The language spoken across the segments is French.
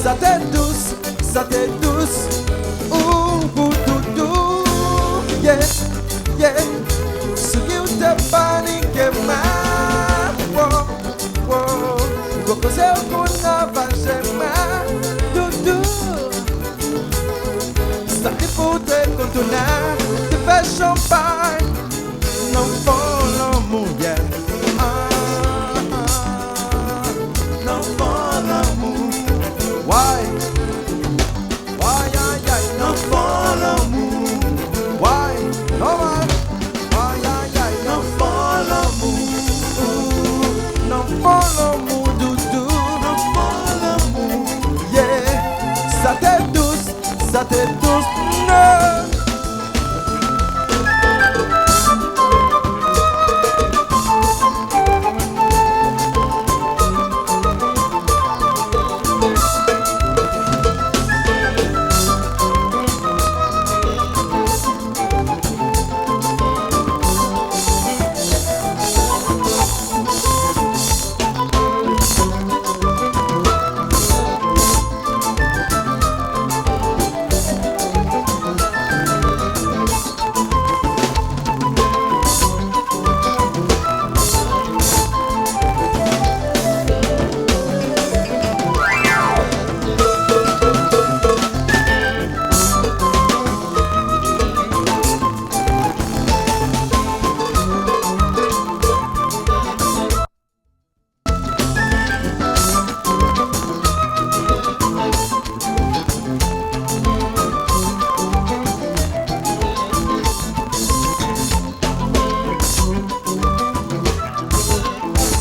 ça t'est douce, ça t'est douce. Ouh, doudou, yeah, yeah. Si you te panique, wow, wow. Coco c'est qu'on a pas jamais, doudou. Ça te faudrait contourner, te faire champagne, non pas l'amour, yeah. Non pas l'amour, why, aïe, aïe, non pas l'amour, why, no man, aïe, aïe, non pas l'amour, non pas l'amour, doudou, non pas l'amour, yeah, ça t'est douce, non.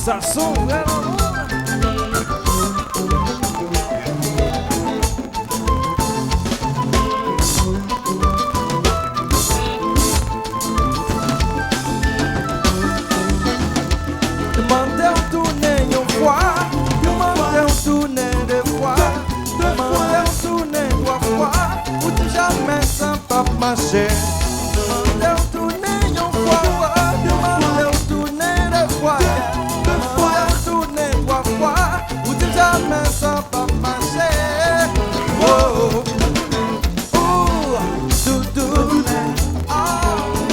Ça sonne vraiment. Demandez où tourner une fois, demandez où tourner deux fois, demandez où tourner trois fois, ou tu jamais sans pas marcher. Demandez où tourner une fois, demandez où tourner deux fois. Jamais sans pas marcher. Oh, oh, doudou, oh,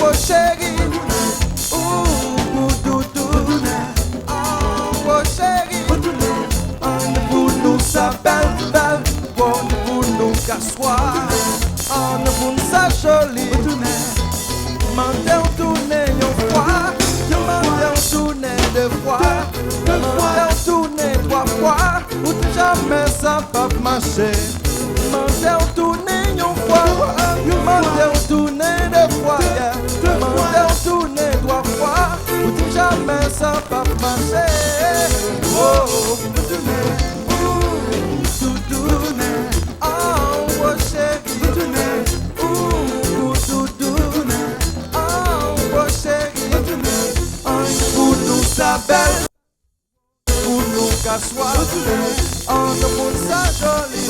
oh chérie, oh, doudou, oh, chérie, on vous nous s'appelle belle, on vous nous qu'asseoir, on vous nous jolie. Mandez on tourner une fois, demandez on tourner deux fois, demandez on tourner trois fois, ou tu jamais sans pas marcher. Demandez on tourner une fois, demandez on tourner deux fois, demandez on tourner trois fois, ou tu jamais sans pas marcher. Oh, doudou, oh, oh chérie, oh, doudou. Pour nous sa belle, pour nous qu'asseoir, on ne peut sa jolie.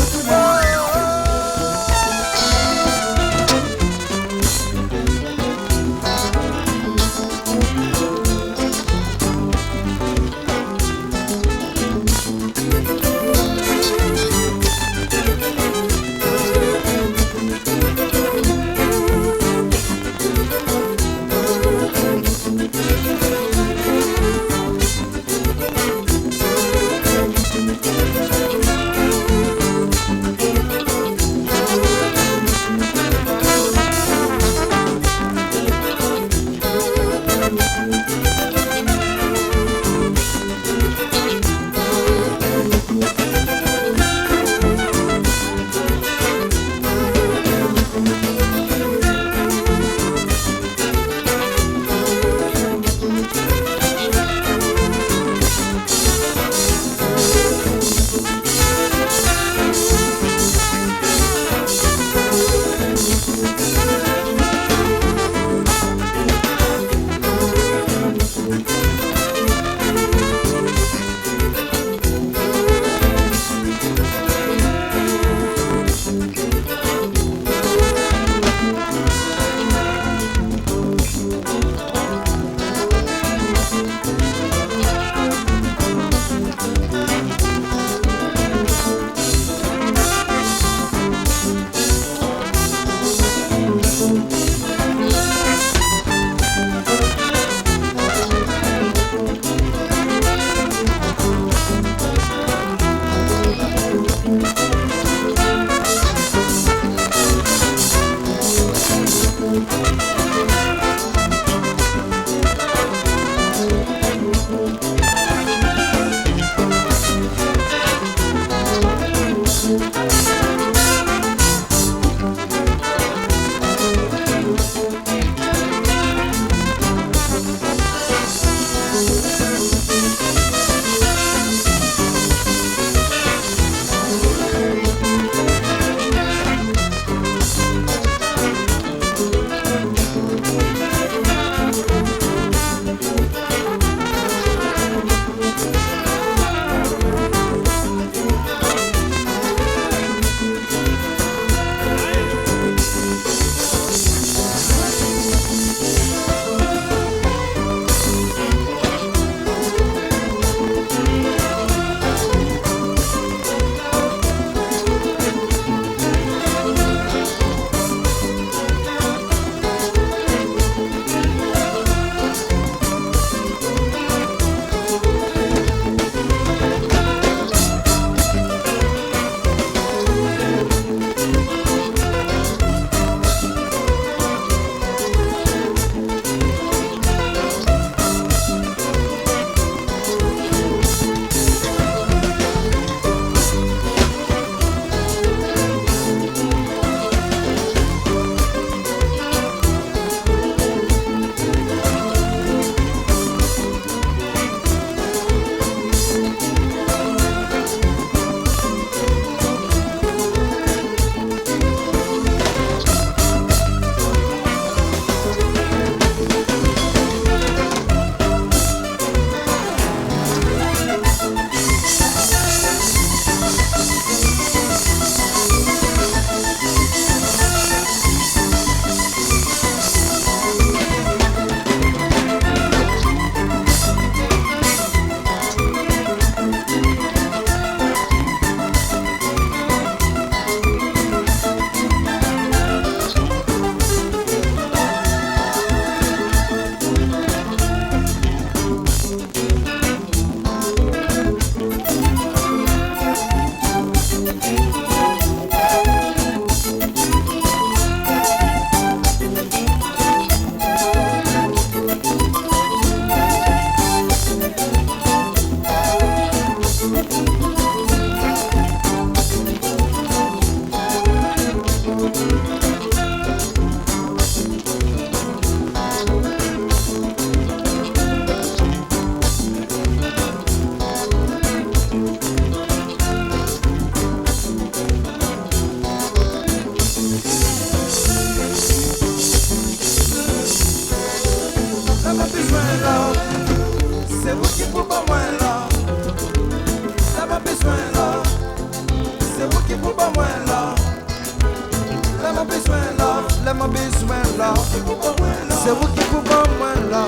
C'est vous qui pouvez moi là.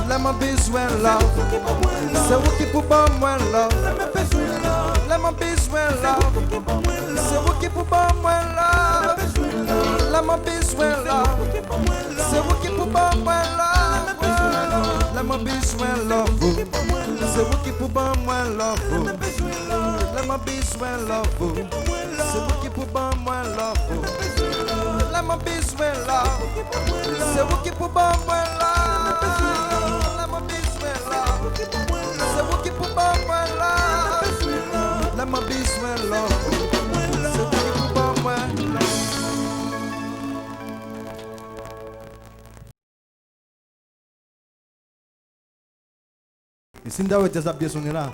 Let my besoin là. C'est vous qui pouvez moi là. Let my besoin là. C'est vous qui pouvez moi là. Let my besoin là. C'est vous qui pouvez moi là. Let my besoin là. C'est vous qui pouvez moi là. Let my besoin là. C'est vous qui pouvez moi là. Let my besoin là. C'est vous qui pouvez moi là. Let my besoin là. C'est vous qui pouvez moi là. Let my besoin là. C'est vous qui pouvez moi là. Et si nous avons des abdés là,